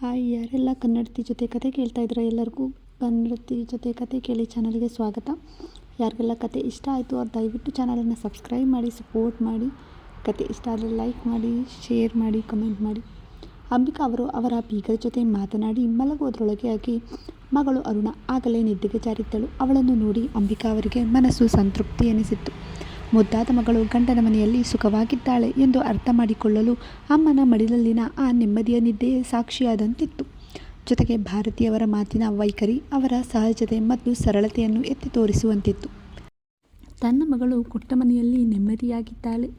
Hi, ಯಾರೆಲ್ಲ ಕನ್ನಡತಿ ಜೊತೆ ಕತೆ ಕೇಳ್ತಾ ಇದ್ರೆ ಎಲ್ಲರಿಗೂ ಕನ್ನಡತಿ ಜೊತೆ ಕತೆ ಕೇಳಿ ಚಾನಲ್ಗೆ ಸ್ವಾಗತ. ಯಾರಿಗೆಲ್ಲ ಕತೆ ಇಷ್ಟ ಆಯಿತು ಅವ್ರು ದಯವಿಟ್ಟು ಚಾನಲನ್ನು ಸಬ್ಸ್ಕ್ರೈಬ್ ಮಾಡಿ, ಸಪೋರ್ಟ್ ಮಾಡಿ. ಕತೆ ಇಷ್ಟ ಆದರೆ ಲೈಕ್ ಮಾಡಿ, ಶೇರ್ ಮಾಡಿ, ಕಮೆಂಟ್ ಮಾಡಿ. ಅಂಬಿಕಾ ಅವರು ಅವರ ಬೀಗರ ಜೊತೆ ಮಾತನಾಡಿ ಮಲಗುವುದರೊಳಗೆ ಆಗಿ ಮಗಳು ಅರುಣ ಆಗಲೇ ನಿದ್ದೆಗೆ ಜಾರಿದ್ದಳು. ಅವಳನ್ನು ನೋಡಿ ಅಂಬಿಕಾ ಅವರಿಗೆ ಮನಸ್ಸು ಸಂತೃಪ್ತಿ ಎನಿಸಿತ್ತು. ಮುದ್ದಾದ ಮಗಳು ಗಂಡನ ಮನೆಯಲ್ಲಿ ಸುಖವಾಗಿದ್ದಾಳೆ ಎಂದು ಅರ್ಥ ಮಾಡಿಕೊಳ್ಳಲು ಅಮ್ಮನ ಮಡಿಲಲ್ಲಿನ ಆ ನೆಮ್ಮದಿಯ ನಿದ್ದೆಯೇ ಸಾಕ್ಷಿಯಾದಂತಿತ್ತು. ಜೊತೆಗೆ ಭಾರತಿಯವರ ಮಾತಿನ ವೈಖರಿ ಅವರ ಸಹಜತೆ ಮತ್ತು ಸರಳತೆಯನ್ನು ಎತ್ತಿ ತೋರಿಸುವಂತಿತ್ತು. ತನ್ನ ಮಗಳು ಕೊಟ್ಟ ಮನೆಯಲ್ಲಿ ನೆಮ್ಮದಿಯಾಗಿದ್ದಾಳೆ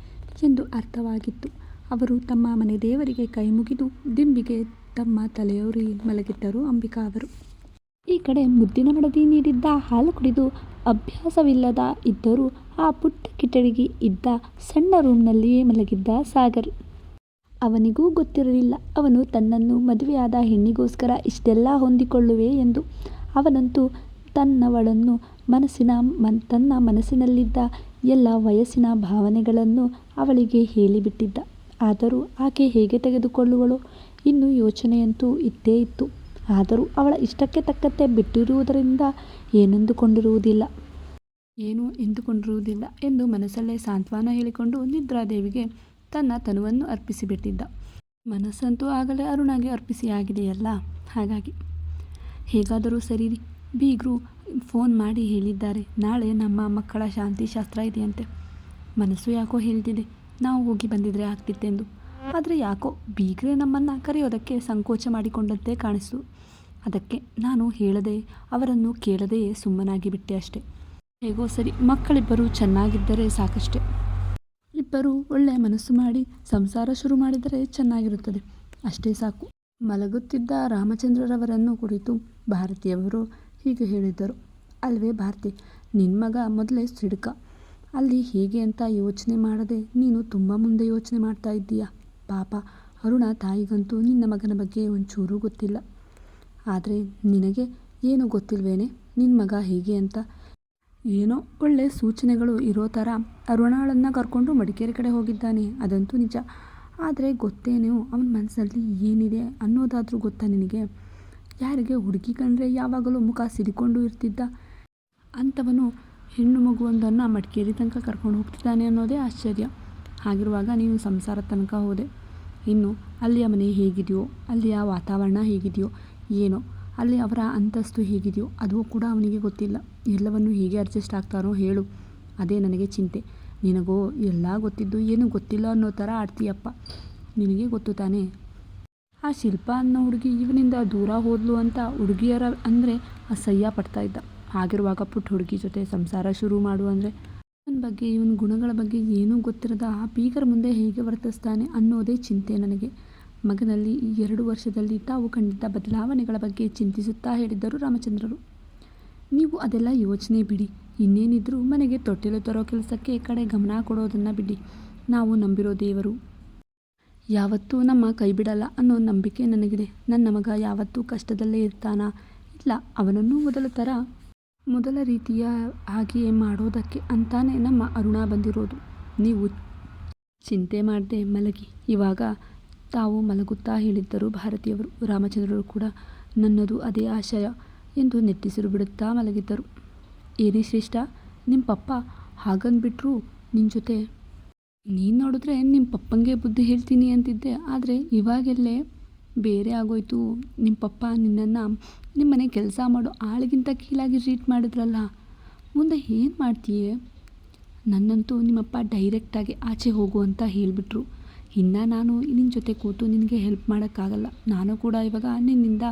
ಎಂದು ಅರ್ಥವಾಗಿತ್ತು. ಅವರು ತಮ್ಮ ಮನೆ ದೇವರಿಗೆ ಕೈ ಮುಗಿದು ದಿಂಬಿಗೆ ತಮ್ಮ ತಲೆಯೂರಿ ಮಲಗಿದ್ದರು. ಅಂಬಿಕಾ ಅವರು ಈ ಕಡೆ ಮುದ್ದಿನ ಮಡದಿ ನೀಡಿದ್ದ ಹಾಲು ಕುಡಿದು ಅಭ್ಯಾಸವಿಲ್ಲದ ಇದ್ದರೂ ಆ ಪುಟ್ಟ ಕಿಟಡಿಗೆ ಇದ್ದ ಸಣ್ಣ ರೂಮ್ನಲ್ಲಿಯೇ ಮಲಗಿದ್ದ ಸಾಗರ್. ಅವನಿಗೂ ಗೊತ್ತಿರಲಿಲ್ಲ ಅವನು ತನ್ನನ್ನು ಮದುವೆಯಾದ ಹೆಣ್ಣಿಗೋಸ್ಕರ ಇಷ್ಟೆಲ್ಲ ಹೊಂದಿಕೊಳ್ಳುವೆ ಎಂದು. ಅವನಂತೂ ತನ್ನವಳನ್ನು ತನ್ನ ಮನಸ್ಸಿನಲ್ಲಿದ್ದ ಎಲ್ಲ ವಯಸ್ಸಿನ ಭಾವನೆಗಳನ್ನು ಅವಳಿಗೆ ಹೇಳಿಬಿಟ್ಟಿದ್ದ. ಆದರೂ ಆಕೆ ಹೇಗೆ ತೆಗೆದುಕೊಳ್ಳುವಳೋ ಇನ್ನೂ ಯೋಚನೆಯಂತೂ ಇದ್ದೇ ಇತ್ತು. ಆದರೂ ಅವಳ ಇಷ್ಟಕ್ಕೆ ತಕ್ಕಂತೆ ಬಿಟ್ಟಿರುವುದರಿಂದ ಏನು ಎಂದುಕೊಂಡಿರುವುದಿಲ್ಲ ಎಂದು ಮನಸ್ಸಲ್ಲೇ ಸಾಂತ್ವನ ಹೇಳಿಕೊಂಡು ನಿದ್ರಾದೇವಿಗೆ ತನ್ನ ತನುವನ್ನು ಅರ್ಪಿಸಿಬಿಟ್ಟಿದ್ದ. ಮನಸ್ಸಂತೂ ಆಗಲೇ ಅರುಣಾಗೆ ಅರ್ಪಿಸಿ ಆಗಿದೆಯಲ್ಲ. ಹಾಗಾಗಿ ಹೇಗಾದರೂ ಸರಿರಿ, ಬೀಗರು ಫೋನ್ ಮಾಡಿ ಹೇಳಿದ್ದಾರೆ ನಾಳೆ ನಮ್ಮ ಮಕ್ಕಳ ಶಾಂತಿ ಶಾಸ್ತ್ರ ಇದೆಯಂತೆ. ಮನಸ್ಸು ಯಾಕೋ ಹೇಳ್ತಿದೆ ನಾವು ಹೋಗಿ ಬಂದಿದ್ರೆ ಆಗ್ತಿತ್ತೆಂದು. ಆದರೆ ಯಾಕೋ ಬೀಗ್ರೆ ನಮ್ಮನ್ನು ಕರೆಯೋದಕ್ಕೆ ಸಂಕೋಚ ಮಾಡಿಕೊಂಡಂತೆ ಕಾಣಿಸ್ತು. ಅದಕ್ಕೆ ನಾನು ಹೇಳದೆ ಅವರನ್ನು ಕೇಳದೆಯೇ ಸುಮ್ಮನಾಗಿ ಬಿಟ್ಟೆ ಅಷ್ಟೆ. ಹೇಗೋ ಸರಿ, ಮಕ್ಕಳಿಬ್ಬರು ಚೆನ್ನಾಗಿದ್ದರೆ ಸಾಕಷ್ಟೆ. ಇಬ್ಬರು ಒಳ್ಳೆಯ ಮನಸ್ಸು ಮಾಡಿ ಸಂಸಾರ ಶುರು ಮಾಡಿದರೆ ಚೆನ್ನಾಗಿರುತ್ತದೆ, ಅಷ್ಟೇ ಸಾಕು. ಮಲಗುತ್ತಿದ್ದ ರಾಮಚಂದ್ರರವರನ್ನು ಕುರಿತು ಭಾರತಿಯವರು ಹೀಗೆ ಹೇಳಿದ್ದರು. ಅಲ್ವೇ ಭಾರತಿ, ನಿನ್ನ ಮಗ ಮೊದಲೇ ಸಿಡುಕ. ಅಲ್ಲಿ ಹೇಗೆ ಅಂತ ಯೋಚನೆ ಮಾಡದೆ ನೀನು ತುಂಬ ಮುಂದೆ ಯೋಚನೆ ಮಾಡ್ತಾ ಇದ್ದೀಯಾ. ಪಾಪ ಅರುಣ ತಾಯಿಗಂತೂ ನಿನ್ನ ಮಗನ ಬಗ್ಗೆ ಒಂಚೂರೂ ಗೊತ್ತಿಲ್ಲ. ಆದರೆ ನಿನಗೆ ಏನು ಗೊತ್ತಿಲ್ವೇನೆ ನಿನ್ನ ಮಗ ಹೇಗೆ ಅಂತ. ಏನೋ ಒಳ್ಳೆ ಸೂಚನೆಗಳು ಇರೋ ಥರ ಅರುಣಾಳನ್ನು ಕರ್ಕೊಂಡು ಮಡಿಕೇರಿ ಕಡೆ ಹೋಗಿದ್ದಾನೆ, ಅದಂತೂ ನಿಜ. ಆದರೆ ಗೊತ್ತೇನೋ ಅವನ ಮನಸ್ಸಲ್ಲಿ ಏನಿದೆ ಅನ್ನೋದಾದರೂ ಗೊತ್ತಾ ನಿನಗೆ? ಯಾರಿಗೆ ಹುಡುಗಿ ಕಂಡ್ರೆ ಯಾವಾಗಲೂ ಮುಖ ಸಿಡಿಕೊಂಡು ಇರ್ತಿದ್ದ ಅಂಥವನು ಹೆಣ್ಣು ಮಗುವೊಂದನ್ನು ಮಡಿಕೇರಿ ತನಕ ಕರ್ಕೊಂಡು ಹೋಗ್ತಿದ್ದಾನೆ ಅನ್ನೋದೇ ಆಶ್ಚರ್ಯ. ಹಾಗಿರುವಾಗ ನೀನು ಸಂಸಾರ ತನಕ ಹೋದೆ. ಇನ್ನು ಅಲ್ಲಿಯ ಮನೆ ಹೇಗಿದೆಯೋ, ಅಲ್ಲಿಯ ವಾತಾವರಣ ಹೇಗಿದೆಯೋ ಏನೋ, ಅಲ್ಲಿ ಅವರ ಅಂತಸ್ತು ಹೇಗಿದೆಯೋ ಅದು ಕೂಡ ಅವನಿಗೆ ಗೊತ್ತಿಲ್ಲ. ಎಲ್ಲವನ್ನು ಹೇಗೆ ಅಡ್ಜಸ್ಟ್ ಆಗ್ತಾರೋ ಹೇಳು, ಅದೇ ನನಗೆ ಚಿಂತೆ. ನಿನಗೋ ಎಲ್ಲ ಗೊತ್ತಿದ್ದು ಏನು ಗೊತ್ತಿಲ್ಲ ಅನ್ನೋ ಥರ ಆಡ್ತೀಯಪ್ಪ. ನಿನಗೆ ಗೊತ್ತು ತಾನೇ, ಆ ಶಿಲ್ಪ ಅನ್ನೋ ಹುಡುಗಿ ಇವನಿಂದ ದೂರ ಹೋದ್ಲು ಅಂತ ಹುಡುಗಿಯರ ಅಂದರೆ ಅಸಹ್ಯ ಪಡ್ತಾ ಇದ್ದ. ಹಾಗಿರುವಾಗ ಪುಟ್ಟ ಹುಡುಗಿ ಜೊತೆ ಸಂಸಾರ ಶುರು ಮಾಡು ಅಂದರೆ ಇವನ ಬಗ್ಗೆ ಇವನ ಗುಣಗಳ ಬಗ್ಗೆ ಏನೂ ಗೊತ್ತಿರದ ಆ ಬೀಗರ ಮುಂದೆ ಹೇಗೆ ವರ್ತಿಸ್ತಾನೆ ಅನ್ನೋದೇ ಚಿಂತೆ ನನಗೆ. ಮಗನಲ್ಲಿ ಈ 2 ವರ್ಷದಲ್ಲಿ ತಾವು ಕಂಡಿದ್ದ ಬದಲಾವಣೆಗಳ ಬಗ್ಗೆ ಚಿಂತಿಸುತ್ತಾ ಹೇಳಿದ್ದರು ರಾಮಚಂದ್ರರು. ನೀವು ಅದೆಲ್ಲ ಯೋಚನೆ ಬಿಡಿ, ಇನ್ನೇನಿದ್ರೂ ಮನೆಗೆ ತೊಟ್ಟಿಲು ತರೋ ಕೆಲಸಕ್ಕೆ ಕಡೆ ಗಮನ ಕೊಡೋದನ್ನು ಬಿಡಿ. ನಾವು ನಂಬಿರೋ ದೇವರು ಯಾವತ್ತೂ ನಮ್ಮ ಕೈ ಬಿಡಲ್ಲ ಅನ್ನೋ ನಂಬಿಕೆ ನನಗಿದೆ. ನನ್ನ ಮಗ ಯಾವತ್ತೂ ಕಷ್ಟದಲ್ಲೇ ಇರ್ತಾನಾ? ಇಲ್ಲ, ಅವನನ್ನು ಮೊದಲ ರೀತಿಯ ಹಾಗೆಯೇ ಮಾಡೋದಕ್ಕೆ ಅಂತಾನೆ ನಮ್ಮ ಅರುಣ ಬಂದಿರೋದು. ನೀವು ಚಿಂತೆ ಮಾಡದೆ ಮಲಗಿ. ಇವಾಗ ತಾವು ಮಲಗುತ್ತಾ ಹೇಳಿದ್ದರು ಭಾರತಿಯವರು. ರಾಮಚಂದ್ರರು ಕೂಡ ನನ್ನದು ಅದೇ ಆಶಯ ಎಂದು ನೆಟ್ಟಿಸಿರು ಬಿಡುತ್ತಾ ಮಲಗಿದ್ದರು. ಏನೇ ಶ್ರೇಷ್ಠ, ನಿಮ್ಮ ಪಪ್ಪ ಹಾಗಂದ್ಬಿಟ್ರು ನಿನ್ನ ಜೊತೆ? ನೀನು ನೋಡಿದ್ರೆ ನಿಮ್ಮ ಪಪ್ಪಂಗೆ ಬುದ್ಧಿ ಹೇಳ್ತೀನಿ ಅಂತಿದ್ದೆ, ಆದರೆ ಇವಾಗೆಲ್ಲೇ ಬೇರೆ ಆಗೋಯ್ತು. ನಿಮ್ಮ ಪಪ್ಪ ನಿನ್ನನ್ನು ನಿಮ್ಮನೆ ಕೆಲಸ ಮಾಡೋ ಆಳಿಗಿಂತ ಕೀಳಾಗಿ ಟ್ರೀಟ್ ಮಾಡಿದ್ರಲ್ಲ, ಮುಂದೆ ಏನು ಮಾಡ್ತೀಯೇ? ನನ್ನಂತೂ ನಿಮ್ಮಪ್ಪ ಡೈರೆಕ್ಟಾಗಿ ಆಚೆ ಹೋಗು ಅಂತ ಹೇಳಿಬಿಟ್ರು. ಇನ್ನು ನಾನು ನಿನ್ನ ಜೊತೆ ಕೂತು ನಿನಗೆ ಹೆಲ್ಪ್ ಮಾಡೋಕ್ಕಾಗಲ್ಲ. ನಾನು ಕೂಡ ಇವಾಗ ನಿನ್ನಿಂದ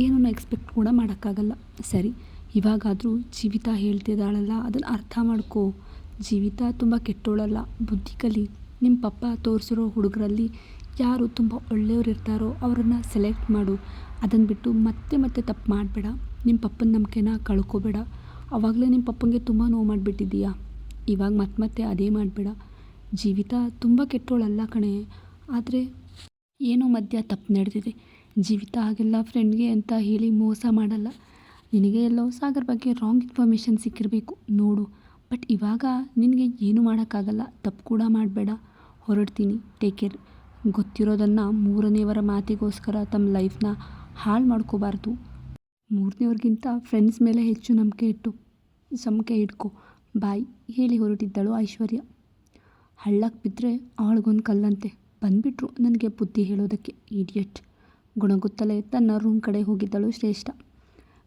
ಏನನ್ನು ಎಕ್ಸ್ಪೆಕ್ಟ್ ಕೂಡ ಮಾಡೋಕ್ಕಾಗಲ್ಲ. ಸರಿ, ಇವಾಗಾದರೂ ಜೀವಿತ ಹೇಳ್ತಿದ್ದಾಳಲ್ಲ, ಅದನ್ನು ಅರ್ಥ ಮಾಡ್ಕೋ. ಜೀವಿತ ತುಂಬ ಕೆಟ್ಟೋಳಲ್ಲ, ಬುದ್ಧಿ ಕಲಿ. ನಿಮ್ಮ ಪಪ್ಪ ತೋರಿಸಿರೋ ಹುಡುಗರಲ್ಲಿ ಯಾರು ತುಂಬ ಒಳ್ಳೆಯವರು ಇರ್ತಾರೋ ಅವರನ್ನು ಸೆಲೆಕ್ಟ್ ಮಾಡು. ಅದನ್ನು ಬಿಟ್ಟು ಮತ್ತೆ ತಪ್ಪು ಮಾಡಬೇಡ. ನಿಮ್ಮ ಪಪ್ಪನ ನಂಬಿಕೆನ ಕಳ್ಕೊಬೇಡ. ಆವಾಗಲೇ ನಿಮ್ಮ ಪಪ್ಪಂಗೆ ತುಂಬ ನೋವು ಮಾಡಿಬಿಟ್ಟಿದ್ದೀಯಾ. ಇವಾಗ ಮತ್ತೆ ಅದೇ ಮಾಡಬೇಡ. ಜೀವಿತ ತುಂಬ ಕೆಟ್ಟೋಳಲ್ಲ ಕಣೆ, ಆದರೆ ಏನೋ ಮಧ್ಯ ತಪ್ಪು ನಡೆದಿದೆ. ಜೀವಿತ ಹಾಗೆಲ್ಲ ಫ್ರೆಂಡ್ಗೆ ಅಂತ ಹೇಳಿ ಮೋಸ ಮಾಡಲ್ಲ. ನಿನಗೆ ಎಲ್ಲೋ ಸಾಗರ್ ಬಗ್ಗೆ ರಾಂಗ್ ಇನ್ಫಾರ್ಮೇಷನ್ ಸಿಕ್ಕಿರಬೇಕು ನೋಡು. ಬಟ್ ಇವಾಗ ನಿನಗೆ ಏನು ಮಾಡೋಕ್ಕಾಗಲ್ಲ. ತಪ್ಪು ಕೂಡ ಮಾಡಬೇಡ. ಹೊರಡ್ತೀನಿ, ಟೇಕ್ ಕೇರ್. ಗೊತ್ತಿರೋದನ್ನು ಮೂರನೇವರ ಮಾತಿಗೋಸ್ಕರ ತಮ್ಮ ಲೈಫ್ನ ಹಾಳು ಮಾಡ್ಕೋಬಾರ್ದು. ಮೂರನೇವ್ರಿಗಿಂತ ಫ್ರೆಂಡ್ಸ್ ಮೇಲೆ ಹೆಚ್ಚು ನಂಬಿಕೆ ಇಟ್ಕೋ ಬಾಯ್ ಹೇಳಿ ಹೊರಟಿದ್ದಳು ಐಶ್ವರ್ಯ. ಹಳ್ಳಕ್ಕೆ ಬಿದ್ದರೆ ಅವಳಿಗೊಂದು ಕಲ್ಲಂತೆ ಬಂದ್ಬಿಟ್ರು ನನಗೆ ಬುದ್ಧಿ ಹೇಳೋದಕ್ಕೆ, ಇಡಿಯಟ್. ಗುಣಗುತ್ತಲೇ ತನ್ನ ರೂಮ್ ಕಡೆ ಹೋಗಿದ್ದಳು ಶ್ರೇಷ್ಠ.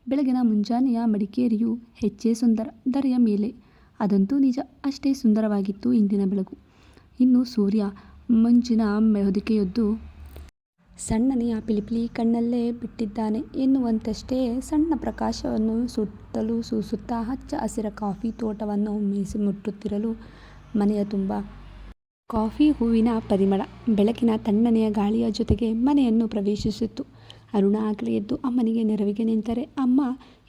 ಬೆಳಗಿನ ಮುಂಜಾನೆಯ ಮಡಿಕೇರಿಯು ಹೆಚ್ಚೇ ಸುಂದರ, ಧರೆಯ ಮೇಲೆ ಅದಂತೂ ನಿಜ. ಅಷ್ಟೇ ಸುಂದರವಾಗಿತ್ತು ಇಂದಿನ ಬೆಳಗು. ಇನ್ನು ಸೂರ್ಯ ಮಂಜಿನ ಹೊದಿಕೆಯೊದ್ದು ಸಣ್ಣನೆಯ ಪಿಲಿಪಿಲಿ ಕಣ್ಣಲ್ಲೇ ಬಿಟ್ಟಿದ್ದಾನೆ ಎನ್ನುವಂತಷ್ಟೇ ಸಣ್ಣ ಪ್ರಕಾಶವನ್ನು ಸುತ್ತಲೂ ಸೂಸುತ್ತಾ ಹಚ್ಚ ಹಸಿರ ಕಾಫಿ ತೋಟವನ್ನು ಮುಟ್ಟುತ್ತಿರಲು ಮನೆಯ ತುಂಬ ಕಾಫಿ ಹೂವಿನ ಪರಿಮಳ ಬೆಳಕಿನ ತಣ್ಣನೆಯ ಗಾಳಿಯ ಜೊತೆಗೆ ಮನೆಯನ್ನು ಪ್ರವೇಶಿಸಿತ್ತು. ಅರುಣ ಆಗಲೇ ಎದ್ದು ಅಮ್ಮನಿಗೆ ನೆರವಿಗೆ ನಿಂತರೆ ಅಮ್ಮ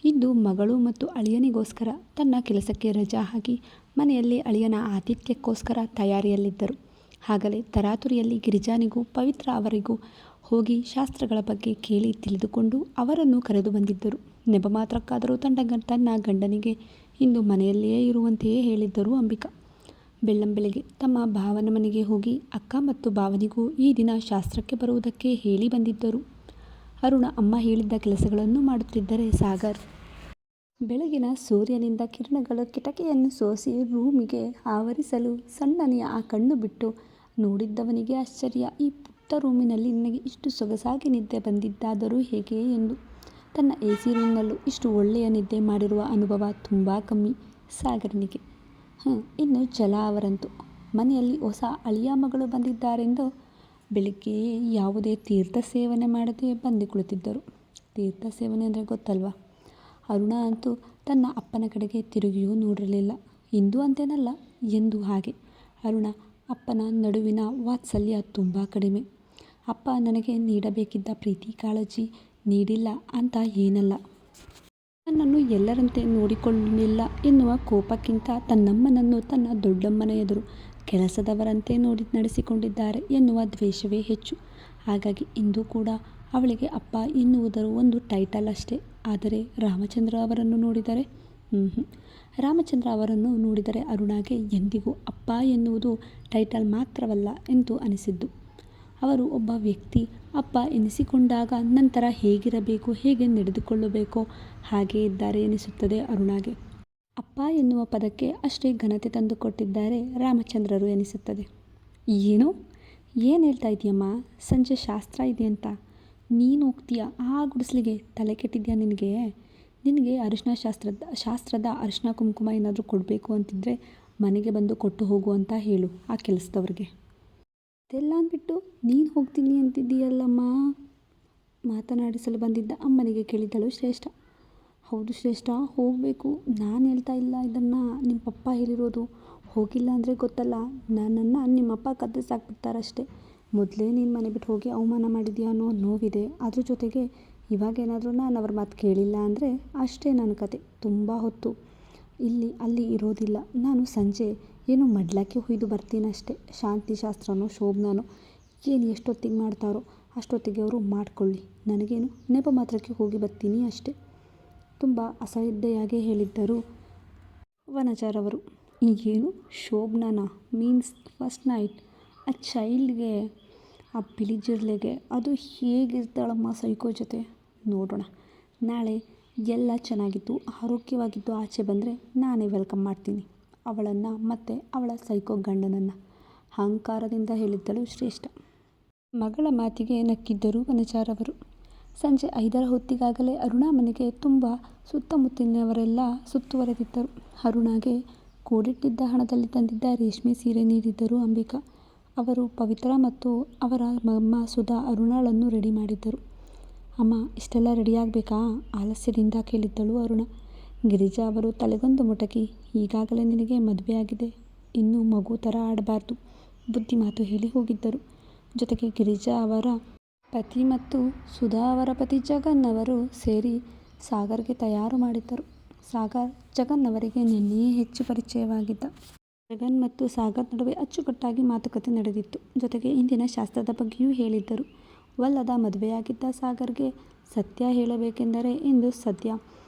ಇಂದು ಮಗಳು ಮತ್ತು ಅಳಿಯನಿಗೋಸ್ಕರ ತನ್ನ ಕೆಲಸಕ್ಕೆ ರಜಾ ಹಾಕಿ ಮನೆಯಲ್ಲಿ ಅಳಿಯನ ಆತಿಥ್ಯಕ್ಕೋಸ್ಕರ ತಯಾರಿಯಲ್ಲಿದ್ದರು. ಆಗಲೇ ತರಾತುರಿಯಲ್ಲಿ ಗಿರಿಜಾನಿಗೂ ಪವಿತ್ರ ಅವರಿಗೂ ಹೋಗಿ ಶಾಸ್ತ್ರಗಳ ಬಗ್ಗೆ ಕೇಳಿ ತಿಳಿದುಕೊಂಡು ಅವರನ್ನು ಕರೆದು ಬಂದಿದ್ದರು. ನೆಪ ಮಾತ್ರಕ್ಕಾದರೂ ತನ್ನ ಗಂಡನಿಗೆ ಇಂದು ಮನೆಯಲ್ಲಿಯೇ ಇರುವಂತೆಯೇ ಹೇಳಿದ್ದರು ಅಂಬಿಕಾ. ಬೆಳ್ಳಂಬೆಳಿಗ್ಗೆ ತಮ್ಮ ಭಾವನ ಮನೆಗೆ ಹೋಗಿ ಅಕ್ಕ ಮತ್ತು ಭಾವನಿಗೂ ಈ ದಿನ ಶಾಸ್ತ್ರಕ್ಕೆ ಬರುವುದಕ್ಕೆ ಹೇಳಿ ಬಂದಿದ್ದರು. ಅರುಣ ಅಮ್ಮ ಹೇಳಿದ್ದ ಕೆಲಸಗಳನ್ನು ಮಾಡುತ್ತಿದ್ದರೆ ಸಾಗರ್ ಬೆಳಗಿನ ಸೂರ್ಯನಿಂದ ಕಿರಣಗಳು ಕಿಟಕಿಯನ್ನು ಸೋಸಿ ರೂಮಿಗೆ ಆವರಿಸಲು ಸಣ್ಣನೆಯ ಆ ಕಣ್ಣು ಬಿಟ್ಟು ನೋಡಿದ್ದವನಿಗೆ ಆಶ್ಚರ್ಯ. ಈ ಪುಟ್ಟ ರೂಮಿನಲ್ಲಿ ನಿನಗೆ ಇಷ್ಟು ಸೊಗಸಾಗಿ ನಿದ್ದೆ ಬಂದಿದ್ದಾದರೂ ಹೇಗೆ ಎಂದು. ತನ್ನ AC ರೂಮ್ನಲ್ಲೂ ಇಷ್ಟು ಒಳ್ಳೆಯ ನಿದ್ದೆ ಮಾಡಿರುವ ಅನುಭವ ತುಂಬ ಕಮ್ಮಿ ಸಾಗರನಿಗೆ. ಇನ್ನು ಜಲ ಅವರಂತೂ ಮನೆಯಲ್ಲಿ ಹೊಸ ಅಳಿಯ ಮಗಳು ಬಂದಿದ್ದಾರೆಂದು ಬೆಳಿಗ್ಗೆಯೇ ಯಾವುದೇ ತೀರ್ಥ ಸೇವನೆ ಮಾಡದೆ ಬಂದು ಕುಳಿತಿದ್ದರು. ತೀರ್ಥ ಸೇವನೆ ಅಂದರೆ ಗೊತ್ತಲ್ವಾ? ಅರುಣ ಅಂತೂ ತನ್ನ ಅಪ್ಪನ ಕಡೆಗೆ ತಿರುಗಿಯೂ ನೋಡಿರಲಿಲ್ಲ. ಇಂದು ಅಂತೇನಲ್ಲ, ಎಂದು ಹಾಗೆ. ಅರುಣ ಅಪ್ಪನ ನಡುವಿನ ವಾತ್ಸಲ್ಯ ತುಂಬ ಕಡಿಮೆ. ಅಪ್ಪ ನನಗೆ ನೀಡಬೇಕಿದ್ದ ಪ್ರೀತಿ ಕಾಳಜಿ ನೀಡಿಲ್ಲ ಅಂತ ಏನಲ್ಲ, ನನ್ನನ್ನು ಎಲ್ಲರಂತೆ ನೋಡಿಕೊಳ್ಳಲಿಲ್ಲ ಎನ್ನುವ ಕೋಪಕ್ಕಿಂತ ತನ್ನಮ್ಮನನ್ನು ತನ್ನ ದೊಡ್ಡಮ್ಮನ ಎದುರು ಕೆಲಸದವರಂತೆ ನಡೆಸಿಕೊಂಡಿದ್ದಾರೆ ಎನ್ನುವ ದ್ವೇಷವೇ ಹೆಚ್ಚು. ಹಾಗಾಗಿ ಇಂದು ಕೂಡ ಅವಳಿಗೆ ಅಪ್ಪ ಎನ್ನುವುದರ ಒಂದು ಟೈಟಲ್ ಅಷ್ಟೇ. ಆದರೆ ರಾಮಚಂದ್ರ ಅವರನ್ನು ನೋಡಿದರೆ ಅರುಣಾಗೆ ಎಂದಿಗೂ ಅಪ್ಪ ಎನ್ನುವುದು ಟೈಟಲ್ ಮಾತ್ರವಲ್ಲ ಎಂದು ಅನಿಸಿದ್ದು. ಅವರು ಒಬ್ಬ ವ್ಯಕ್ತಿ ಅಪ್ಪ ಎನಿಸಿಕೊಂಡಾಗ ನಂತರ ಹೇಗಿರಬೇಕು, ಹೇಗೆ ನಡೆದುಕೊಳ್ಳಬೇಕೋ ಹಾಗೇ ಇದ್ದಾರೆ ಎನಿಸುತ್ತದೆ ಅರುಣಾಗೆ. ಅಪ್ಪ ಎನ್ನುವ ಪದಕ್ಕೆ ಅಷ್ಟೇ ಘನತೆ ತಂದುಕೊಟ್ಟಿದ್ದಾರೆ ರಾಮಚಂದ್ರರು ಎನಿಸುತ್ತದೆ. ಏನು ಹೇಳ್ತಾ ಇದೆಯಮ್ಮ? ಸಂಜೆ ಶಾಸ್ತ್ರ ಇದೆಯಂತ ನೀನು ಹೋಗ್ತೀಯಾ? ಆ ಗುಡಿಸ್ಲಿಗೆ ತಲೆ ಕೆಟ್ಟಿದ್ಯಾ ನಿನಗೆ ಶಾಸ್ತ್ರದ ಅರಿಶಿನ ಕುಂಕುಮ ಏನಾದರೂ ಕೊಡಬೇಕು ಅಂತಿದ್ರೆ ಮನೆಗೆ ಬಂದು ಕೊಟ್ಟು ಹೋಗು ಅಂತ ಹೇಳು ಆ ಕೆಲಸದವ್ರಿಗೆ. ಅದೆಲ್ಲ ಅಂದ್ಬಿಟ್ಟು ನೀನು ಹೋಗ್ತೀನಿ ಅಂತಿದ್ದೀಯಲ್ಲಮ್ಮ? ಮಾತನಾಡಿಸಲು ಬಂದಿದ್ದ ಅಮ್ಮನಿಗೆ ಕೇಳಿದಳು ಶ್ರೇಷ್ಠ. ಹೌದು ಶ್ರೇಷ್ಠ, ಹೋಗಬೇಕು. ನಾನು ಹೇಳ್ತಾ ಇಲ್ಲ ಇದನ್ನು, ನಿಮ್ಮ ಪಪ್ಪ ಹೇಳಿರೋದು. ಹೋಗಿಲ್ಲ ಅಂದರೆ ಗೊತ್ತಲ್ಲ, ನನ್ನನ್ನು ನಿಮ್ಮಪ್ಪ ಕತ್ತರಿಸಾಕ್ಬಿಡ್ತಾರಷ್ಟೇ. ಮೊದಲೇ ನೀನು ಮನೆ ಬಿಟ್ಟು ಹೋಗಿ ಅವಮಾನ ಮಾಡಿದ್ಯಾ ಅನ್ನೋ ನೋವಿದೆ. ಅದ್ರ ಜೊತೆಗೆ ಇವಾಗೇನಾದರೂ ನಾನು ಅವ್ರ ಮಾತು ಕೇಳಿಲ್ಲ ಅಂದರೆ ಅಷ್ಟೇ ನನ್ನ ಕತೆ. ತುಂಬ ಹೊತ್ತು ಅಲ್ಲಿ ಇರೋದಿಲ್ಲ. ನಾನು ಸಂಜೆ ಏನು ಮಡ್ಲಕ್ಕೆ ಹೊಯ್ದು ಬರ್ತೀನಷ್ಟೇ. ಶಾಂತಿ ಶಾಸ್ತ್ರನೋ ಶೋಭನೋ ಏನು ಎಷ್ಟೊತ್ತಿಗೆ ಮಾಡ್ತಾರೋ ಅಷ್ಟೊತ್ತಿಗೆ ಅವರು ಮಾಡ್ಕೊಳ್ಳಿ. ನನಗೇನು ನೆಪ ಮಾತ್ರಕ್ಕೆ ಹೋಗಿ ಬರ್ತೀನಿ ಅಷ್ಟೇ. ತುಂಬ ಅಸಡ್ಡೆಯಾಗಿ ಹೇಳಿದ್ದರು ವನಜಾರವರು. ಈಗೇನು ಶೋಭನಾ ಮೀನ್ಸ್ ಫಸ್ಟ್ ನೈಟ್ ಆ ಚೈಲ್ಡ್ಗೆ, ಆ ಬಿಳಿಜಿರ್ಲೆಗೆ ಅದು ಹೇಗಿರ್ತಾಳಮ್ಮ ಸೈಕೋ ಜೊತೆ? ನೋಡೋಣ. ನಾಳೆ ಎಲ್ಲ ಚೆನ್ನಾಗಿದ್ದು ಆರೋಗ್ಯವಾಗಿದ್ದು ಆಚೆ ಬಂದರೆ ನಾನೇ ವೆಲ್ಕಮ್ ಮಾಡ್ತೀನಿ ಅವಳನ್ನು ಮತ್ತು ಅವಳ ಸೈಕೋ ಗಂಡನನ್ನು, ಅಹಂಕಾರದಿಂದ ಹೇಳಿದ್ದಳು ಶ್ರೇಷ್ಠ. ಮಗಳ ಮಾತಿಗೆ ನಕ್ಕಿದ್ದರು ವನಜಾರವರು. ಸಂಜೆ 5ರ ಹೊತ್ತಿಗಾಗಲೇ ಅರುಣಾ ಮನೆಗೆ ತುಂಬ ಸುತ್ತಮುತ್ತಲಿನವರೆಲ್ಲ ಸುತ್ತುವರೆದಿದ್ದರು. ಅರುಣಾಗೆ ಕೂಡಿಟ್ಟಿದ್ದ ಹಣದಲ್ಲಿ ತಂದಿದ್ದ ರೇಷ್ಮೆ ಸೀರೆ ನೀಡಿದ್ದರು ಅಂಬಿಕಾ. ಅವರು ಪವಿತ್ರ ಮತ್ತು ಅವರ ಅಮ್ಮ ಸುಧಾ ಅರುಣಾಳನ್ನು ರೆಡಿ ಮಾಡಿದ್ದರು. ಅಮ್ಮ, ಇಷ್ಟೆಲ್ಲ ರೆಡಿಯಾಗಬೇಕಾ? ಆಲಸ್ಯದಿಂದ ಕೇಳಿದ್ದಳು ಅರುಣ. ಗಿರಿಜಾ ಅವರು ತಲೆಗೊಂದು ಮುಟಕಿ, ಈಗಾಗಲೇ ನಿನಗೆ ಮದುವೆ ಆಗಿದೆ, ಇನ್ನೂ ಮಗು ಥರ ಆಡಬಾರ್ದು ಬುದ್ಧಿ ಮಾತು ಹೇಳಿ ಹೋಗಿದ್ದರು. ಜೊತೆಗೆ ಗಿರಿಜಾ ಅವರ ಪತಿ ಮತ್ತು ಸುಧಾ ಅವರ ಪತಿ ಜಗನ್ ಅವರು ಸೇರಿ ಸಾಗರ್ಗೆ ತಯಾರು ಮಾಡಿದ್ದರು. ಸಾಗರ್ ಜಗನ್ ಅವರಿಗೆ ನಿನ್ನೆಯೇ ಹೆಚ್ಚು ಪರಿಚಯವಾಗಿದ್ದ. ಜಗನ್ ಮತ್ತು ಸಾಗರ್ ನಡುವೆ ಅಚ್ಚುಕಟ್ಟಾಗಿ ಮಾತುಕತೆ ನಡೆದಿತ್ತು. ಜೊತೆಗೆ ಇಂದಿನ ಶಾಸ್ತ್ರದ ಬಗ್ಗೆಯೂ ಹೇಳಿದ್ದರು. ವಲ್ಲದ ಮದುವೆಯಾಗಿದ್ದ ಸಾಗರ್ಗೆ ಸತ್ಯ ಹೇಳಬೇಕೆಂದರೆ ಇಂದು ಸದ್ಯ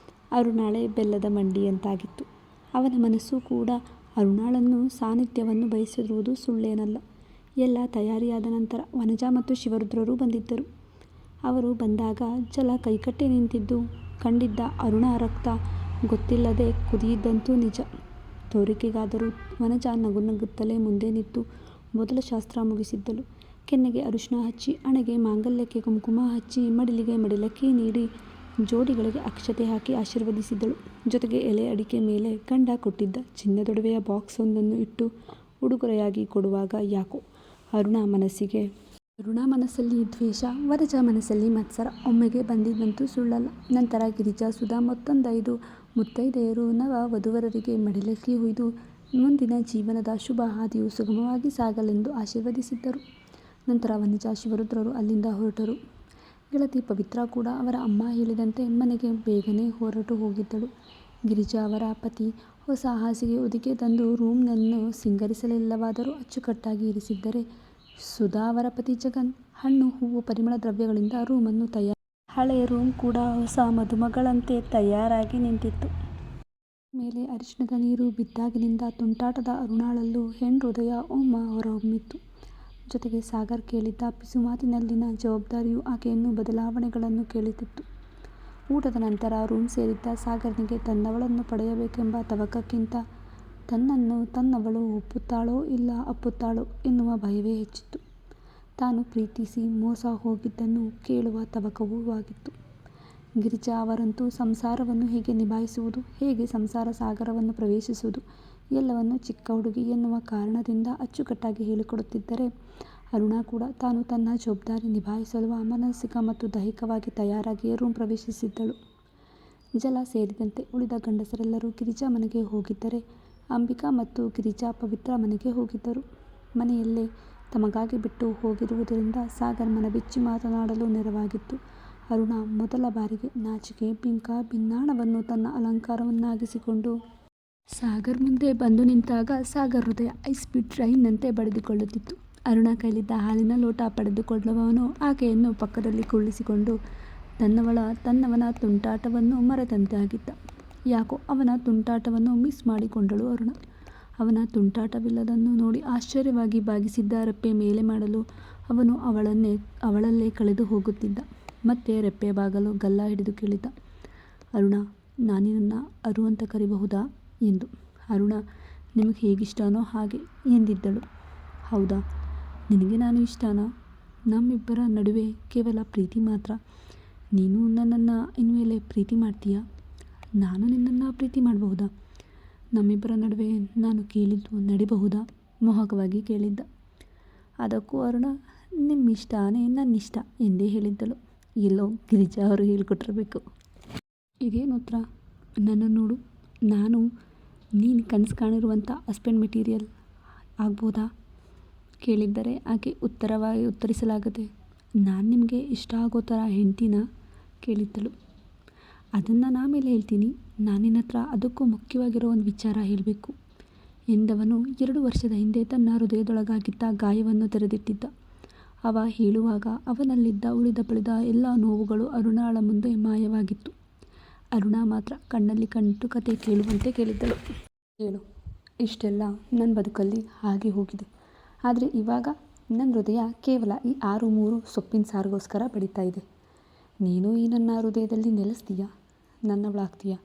ಅರುಣಾಳೆ ಬೆಲ್ಲದ ಮಂಡಿಯಂತಾಗಿತ್ತು. ಅವನ ಮನಸ್ಸು ಕೂಡ ಅರುಣಾಳನ್ನು ಸಾನ್ನಿಧ್ಯವನ್ನು ಬಯಸಿರುವುದು ಸುಳ್ಳೇನಲ್ಲ. ಎಲ್ಲ ತಯಾರಿಯಾದ ನಂತರ ವನಜಾ ಮತ್ತು ಶಿವರುದ್ರರು ಬಂದಿದ್ದರು. ಅವರು ಬಂದಾಗ ಜಲ ಕೈಕಟ್ಟಿ ನಿಂತಿದ್ದು ಕಂಡಿದ್ದ ಅರುಣ ರಕ್ತ ಗೊತ್ತಿಲ್ಲದೆ ಕುದಿಯಿದ್ದಂತೂ ನಿಜ. ತೋರಿಕೆಗಾದರೂ ವನಜಾ ನಗುತ್ತಲೇ ಮುಂದೆ ನಿಂತು ಮೊದಲ ಶಾಸ್ತ್ರ ಮುಗಿಸಿದ್ದಳು. ಕೆನ್ನೆಗೆ ಅರಿಶಿಣ ಹಚ್ಚಿ, ಹಣೆಗೆ ಮಾಂಗಲ್ಯಕ್ಕೆ ಕುಂಕುಮ ಹಚ್ಚಿ, ಮಡಿಲಿಗೆ ಮಡಿಲಕ್ಕಿ ನೀಡಿ ಜೋಡಿಗಳಿಗೆ ಅಕ್ಷತೆ ಹಾಕಿ ಆಶೀರ್ವದಿಸಿದಳು. ಜೊತೆಗೆ ಎಲೆ ಅಡಿಕೆ ಮೇಲೆ ಗಂಡ ಕೊಟ್ಟಿದ್ದ ಚಿನ್ನದೊಡವೆಯ ಬಾಕ್ಸ್ ಒಂದನ್ನು ಇಟ್ಟು ಉಡುಗೊರೆಯಾಗಿ ಕೊಡುವಾಗ ಯಾಕೋ ಅರುಣ ಮನಸ್ಸಲ್ಲಿ ದ್ವೇಷ, ವನಜಾ ಮನಸ್ಸಲ್ಲಿ ಮತ್ಸರ ಒಮ್ಮೆಗೆ ಬಂದಿದ್ದಂತೂ ಸುಳ್ಳಲ್ಲ. ನಂತರ ಗಿರಿಜಾ, ಸುಧಾ ಮತ್ತೊಂದೈದು ಮುತ್ತೈದೆಯರು ನವ ವಧೂವರರಿಗೆ ಮಡಿಲಕ್ಕಿ ಹುಯ್ದು ಮುಂದಿನ ಜೀವನದ ಶುಭ ಹಾದಿಯು ಸುಗಮವಾಗಿ ಸಾಗಲೆಂದು ಆಶೀರ್ವದಿಸಿದ್ದರು. ನಂತರ ವನಜಾ, ಶಿವರುದ್ರರು ಅಲ್ಲಿಂದ ಹೊರಟರು. ಗೆಳತಿ ಪವಿತ್ರ ಕೂಡ ಅವರ ಅಮ್ಮ ಹೇಳಿದಂತೆ ಮನೆಗೆ ಬೇಗನೆ ಹೊರಟು ಹೋಗಿದ್ದಳು. ಗಿರಿಜಾ ಅವರ ಪತಿ ಹೊಸ ಹಾಸಿಗೆ ಹೊದಿಕೆ ತಂದು ರೂಮ್ನನ್ನು ಸಿಂಗರಿಸಲಿಲ್ಲವಾದರೂ ಅಚ್ಚುಕಟ್ಟಾಗಿ ಇರಿಸಿದ್ದರೆ, ಸುಧಾ ಅವರ ಪತಿ ಜಗನ್ ಹಣ್ಣು ಹೂವು ಪರಿಮಳ ದ್ರವ್ಯಗಳಿಂದ ರೂಮನ್ನು ಹಳೆ ರೂಮ್ ಕೂಡ ಹೊಸ ಮದುಮಗಳಂತೆ ತಯಾರಾಗಿ ನಿಂತಿತ್ತು. ಮೇಲೆ ಅರಿಶಿಣದ ನೀರು ಬಿದ್ದಾಗಿನಿಂದ ತುಂಟಾಟದ ಅರುಣಾಳಲ್ಲೂ ಹೆಣ್ಣುಹೃದಯ ಹೊರಹೊಮ್ಮಿತ್ತು. ಜೊತೆಗೆ ಸಾಗರ್ ಕೇಳಿದ್ದ ಪಿಸುಮಾತಿನಲ್ಲಿನ ಜವಾಬ್ದಾರಿಯೂ ಆಕೆಯನ್ನು ಬದಲಾವಣೆಗಳನ್ನು ಕೇಳುತ್ತಿತ್ತು. ಊಟದ ನಂತರ ರೂಮ್ ಸೇರಿದ್ದ ಸಾಗರ್ನಿಗೆ ತನ್ನವಳನ್ನು ಪಡೆಯಬೇಕೆಂಬ ತವಕಕ್ಕಿಂತ ತನ್ನನ್ನು ತನ್ನವಳು ಒಪ್ಪುತ್ತಾಳೋ ಇಲ್ಲ ಅಪ್ಪುತ್ತಾಳೋ ಎನ್ನುವ ಭಯವೇ ಹೆಚ್ಚಿತ್ತು. ತಾನು ಪ್ರೀತಿಸಿ ಮೋಸ ಹೋಗಿದ್ದನ್ನು ಕೇಳುವ ತವಕವೂ ಆಗಿತ್ತು. ಗಿರಿಜಾ ಅವರಂತೂ ಸಂಸಾರವನ್ನು ಹೇಗೆ ನಿಭಾಯಿಸುವುದು, ಹೇಗೆ ಸಂಸಾರ ಸಾಗರವನ್ನು ಪ್ರವೇಶಿಸುವುದು ಎಲ್ಲವನ್ನೂ ಚಿಕ್ಕ ಹುಡುಗಿ ಎನ್ನುವ ಕಾರಣದಿಂದ ಅಚ್ಚುಕಟ್ಟಾಗಿ ಹೇಳಿಕೊಡುತ್ತಿದ್ದರೆ, ಅರುಣ ಕೂಡ ತಾನು ತನ್ನ ಜವಾಬ್ದಾರಿ ನಿಭಾಯಿಸಲು ಮಾನಸಿಕ ಮತ್ತು ದೈಹಿಕವಾಗಿ ತಯಾರಾಗಿಯೇ ರೂಮ್ ಪ್ರವೇಶಿಸಿದ್ದಳು. ಜಲ ಸೇರಿದಂತೆ ಉಳಿದ ಗಂಡಸರೆಲ್ಲರೂ ಗಿರಿಜಾ ಮನೆಗೆ ಹೋಗಿದ್ದರೆ, ಅಂಬಿಕಾ ಮತ್ತು ಗಿರಿಜಾ ಪವಿತ್ರ ಮನೆಗೆ ಹೋಗಿದ್ದರು. ಮನೆಯಲ್ಲೇ ತಮಗಾಗಿ ಬಿಟ್ಟು ಹೋಗಿರುವುದರಿಂದ ಸಾಗರ್ ಮನಬಿಚ್ಚಿ ಮಾತನಾಡಲು ನೆರವಾಗಿತ್ತು. ಅರುಣ ಮೊದಲ ಬಾರಿಗೆ ನಾಚಿಕೆ, ಬಿಂಕ, ಭಿನ್ನಾಣವನ್ನು ತನ್ನ ಅಲಂಕಾರವನ್ನಾಗಿಸಿಕೊಂಡು ಸಾಗರ್ ಮುಂದೆ ಬಂದು ನಿಂತಾಗ ಸಾಗರ್ ಹೃದಯ ಐಸ್ಪೀಡ್ ಟ್ರೈನ್ನಂತೆ ಬಡಿದುಕೊಳ್ಳುತ್ತಿತ್ತು. ಅರುಣ ಕೈಲಿದ್ದ ಹಾಲಿನ ಲೋಟ ಪಡೆದುಕೊಳ್ಳುವವನು ಆಕೆಯನ್ನು ಪಕ್ಕದಲ್ಲಿ ಕುಳ್ಳಿರಿಸಿಕೊಂಡು ತನ್ನವನ ತುಂಟಾಟವನ್ನು ಮರೆತಂತಾಗಿದ್ದ. ಯಾಕೋ ಅವನ ತುಂಟಾಟವನ್ನು ಮಿಸ್ ಮಾಡಿಕೊಂಡಳು ಅರುಣ. ಅವನ ತುಂಟಾಟವಿಲ್ಲದನ್ನು ನೋಡಿ ಆಶ್ಚರ್ಯವಾಗಿ ಬಾಗಿಸಿದ್ದ ರೆಪ್ಪೆ ಮೇಲೆ ಮಾಡಲು ಅವನು ಅವಳಲ್ಲೇ ಕಳೆದು ಹೋಗುತ್ತಿದ್ದ. ಮತ್ತೆ ರೆಪ್ಪೆ ಬಾಗಲು ಗಲ್ಲ ಹಿಡಿದು ಕೇಳಿದ, ಅರುಣ, ನಾನಿನನ್ನ ಅರು ಅಂತ ಕರಿಬಹುದಾ ಎಂದು. ಅರುಣ ನಿಮಗೆ ಹೇಗಿಷ್ಟನೋ ಹಾಗೆ ಎಂದಿದ್ದಳು. ಹೌದಾ, ನಿನಗೆ ನಾನು ಇಷ್ಟನಾ? ನಮ್ಮಿಬ್ಬರ ನಡುವೆ ಕೇವಲ ಪ್ರೀತಿ ಮಾತ್ರ. ನೀನು ನನ್ನನ್ನು ಇನ್ಮೇಲೆ ಪ್ರೀತಿ ಮಾಡ್ತೀಯಾ? ನಾನು ನಿನ್ನನ್ನು ಪ್ರೀತಿ ಮಾಡಬಹುದಾ? ನಮ್ಮಿಬ್ಬರ ನಡುವೆ ನಾನು ಕೇಳಿದ್ದು ನಡಿಬಹುದಾ? ಮೋಹಕವಾಗಿ ಕೇಳಿದ್ದ. ಅದಕ್ಕೂ ಅರುಣ ನಿಮ್ಮಿಷ್ಟನೇ ನನ್ನಿಷ್ಟ ಎಂದೇ ಹೇಳಿದ್ದಳು. ಎಲ್ಲೋ ಗಿರಿಜಾ ಅವರು ಹೇಳಿಕೊಟ್ಟಿರಬೇಕು. ಇದೇನು ಉತ್ತರ? ನನ್ನ ನೋಡು, ನಾನು ನೀನು ಕನಸು ಕಾಣಿರುವಂಥ ಹಸ್ಬೆಂಡ್ ಮೆಟೀರಿಯಲ್ ಆಗ್ಬೋದಾ ಕೇಳಿದ್ದರೆ ಆಕೆ ಉತ್ತರಿಸಲಾಗದೆ, ನಾನು ನಿಮಗೆ ಇಷ್ಟ ಆಗೋ ಥರ ಹೆಂಡ್ತಿನಾ ಕೇಳಿದ್ದಳು. ಅದನ್ನು ಆಮೇಲೆ ಹೇಳ್ತೀನಿ. ನಾನು ನಿನ್ನ ಹತ್ರ ಅದಕ್ಕೂ ಮುಖ್ಯವಾಗಿರೋ ಒಂದು ವಿಚಾರ ಹೇಳಬೇಕು ಎಂದವನು 2 ವರ್ಷದ ಹಿಂದೆ ತನ್ನ ಹೃದಯದೊಳಗಾಗಿದ್ದ ಗಾಯವನ್ನು ತೆರೆದಿಟ್ಟಿದ್ದ. ಅವ ಹೇಳುವಾಗ ಅವನಲ್ಲಿದ್ದ ಉಳಿದ ಎಲ್ಲ ನೋವುಗಳು ಅರುಣಾಳ ಮುಂದೆ ಮಾಯವಾಗಿತ್ತು. ಅರುಣ ಮಾತ್ರ ಕಣ್ಣಲ್ಲಿ ಕಣ್ಣಿಟ್ಟು ಕತೆ ಕೇಳುವಂತೆ ಕೇಳಿದ್ದಳು. ಹೇಳು, ಇಷ್ಟೆಲ್ಲ ನನ್ನ ಬದುಕಲ್ಲಿ ಹಾಗೆ ಹೋಗಿದೆ. ಆದರೆ ಇವಾಗ ನನ್ನ ಹೃದಯ ಕೇವಲ ಈ 6-3 ಸೊಪ್ಪಿನ ಸಾರಿಗೋಸ್ಕರ ಬಡಿತಾ ಇದೆ. ನೀನು ಈ ನನ್ನ ಹೃದಯದಲ್ಲಿ ನೆಲೆಸ್ತೀಯಾ, ನನ್ನವಳಾಗ್ತೀಯಾ?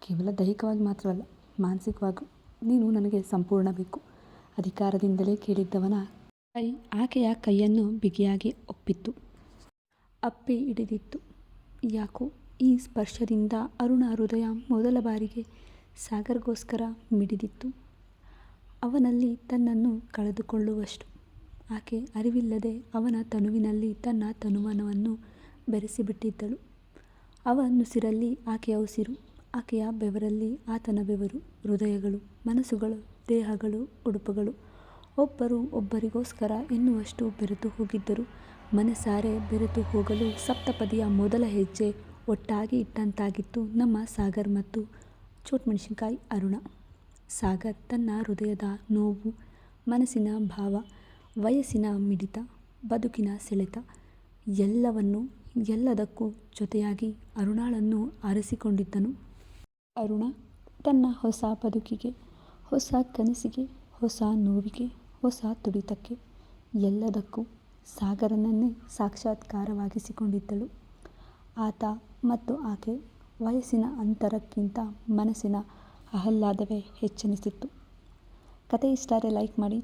ಕೇವಲ ದೈಹಿಕವಾಗಿ ಮಾತ್ರವಲ್ಲ, ಮಾನಸಿಕವಾಗೂ ನೀನು ನನಗೆ ಸಂಪೂರ್ಣ ಬೇಕು. ಅಧಿಕಾರದಿಂದಲೇ ಕೇಳಿದ್ದವನ ಕೈ ಆಕೆಯ ಕೈಯನ್ನು ಬಿಗಿಯಾಗಿ ಅಪ್ಪಿ ಹಿಡಿದಿತ್ತು. ಯಾಕೋ ಈ ಸ್ಪರ್ಶದಿಂದ ಅರುಣ ಹೃದಯ ಮೊದಲ ಬಾರಿಗೆ ಸಾಗರ್ಗೋಸ್ಕರ ಮಿಡಿದಿತ್ತು. ಅವನಲ್ಲಿ ತನ್ನನ್ನು ಕಳೆದುಕೊಳ್ಳುವಷ್ಟು. ಆಕೆ ಅರಿವಿಲ್ಲದೆ ಅವನ ತನುವಿನಲ್ಲಿ ತನ್ನ ತನುವನವನ್ನು ಬೆರೆಸಿಬಿಟ್ಟಿದ್ದಳು. ಅವನುಸಿರಲ್ಲಿ ಆಕೆಯ ಉಸಿರು, ಆಕೆಯ ಬೆವರಲ್ಲಿ ಆತನ ಬೆವರು. ಹೃದಯಗಳು, ಮನಸ್ಸುಗಳು, ದೇಹಗಳು, ಉಡುಪುಗಳು ಒಬ್ಬರು ಒಬ್ಬರಿಗೋಸ್ಕರ ಎನ್ನುವಷ್ಟು ಬೆರೆತು ಹೋಗಿದ್ದರು. ಮನಸಾರೆ ಬೆರೆತು ಹೋಗಲು ಸಪ್ತಪದಿಯ ಮೊದಲ ಹೆಜ್ಜೆ ಒಟ್ಟಾಗಿ ಇಟ್ಟಂತಾಗಿತ್ತು ನಮ್ಮ ಸಾಗರ್ ಮತ್ತು ಚೋಟ್ಮೆಣಸಿನಕಾಯಿ ಅರುಣ. ಸಾಗರ್ ತನ್ನ ಹೃದಯದ ನೋವು, ಮನಸ್ಸಿನ ಭಾವ, ವಯಸ್ಸಿನ ಮಿಡಿತ, ಬದುಕಿನ ಸೆಳೆತ ಎಲ್ಲದಕ್ಕೂ ಜೊತೆಯಾಗಿ ಅರುಣಾಳನ್ನು ಆರಿಸಿಕೊಂಡಿದ್ದನು. ಅರುಣ ತನ್ನ ಹೊಸ ಬದುಕಿಗೆ, ಹೊಸ ಕನಸಿಗೆ, ಹೊಸ ನೋವಿಗೆ, ಹೊಸ ತುಡಿತಕ್ಕೆ ಎಲ್ಲದಕ್ಕೂ ಸಾಗರನನ್ನೇ ಸಾಕ್ಷಾತ್ಕಾರವಾಗಿಸಿಕೊಂಡಿದ್ದಳು. ಆತ ಮತ್ತು ಆಕೆ ವಯಸ್ಸಿನ ಅಂತರಕ್ಕಿಂತ ಮನಸ್ಸಿನ ಆಹ್ಲಾದವೇ ಹೆಚ್ಚೆನಿಸಿತ್ತು. ಕತೆ ಇಷ್ಟ ಆದರೆ ಲೈಕ್ ಮಾಡಿ,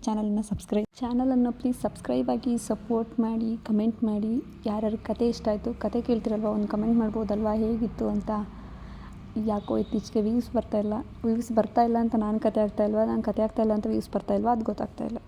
ಚಾನಲನ್ನು ಪ್ಲೀಸ್ ಸಬ್ಸ್ಕ್ರೈಬ್ ಆಗಿ ಸಪೋರ್ಟ್ ಮಾಡಿ, ಕಮೆಂಟ್ ಮಾಡಿ. ಯಾರ್ಯಾರು ಕತೆ ಇಷ್ಟ ಆಯಿತು, ಕತೆ ಕೇಳ್ತಿರಲ್ವ, ಒಂದು ಕಮೆಂಟ್ ಮಾಡ್ಬೋದಲ್ವಾ ಹೇಗಿತ್ತು ಅಂತ. ಯಾಕೋ ಇತ್ತೀಚೆಗೆ ವ್ಯೂಸ್ ಬರ್ತಾಯಿಲ್ಲ ಅಂತ ನಾನು ಕತೆ ಆಗ್ತಾಯಿಲ್ವಾ, ನಾನು ಕತೆ ಆಗ್ತಾಯಿಲ್ಲ ಅಂತ ವ್ಯೂಸ್ ಬರ್ತಾಯಿಲ್ವಾ, ಅದು ಗೊತ್ತಾಗ್ತಾಯಿಲ್ಲ.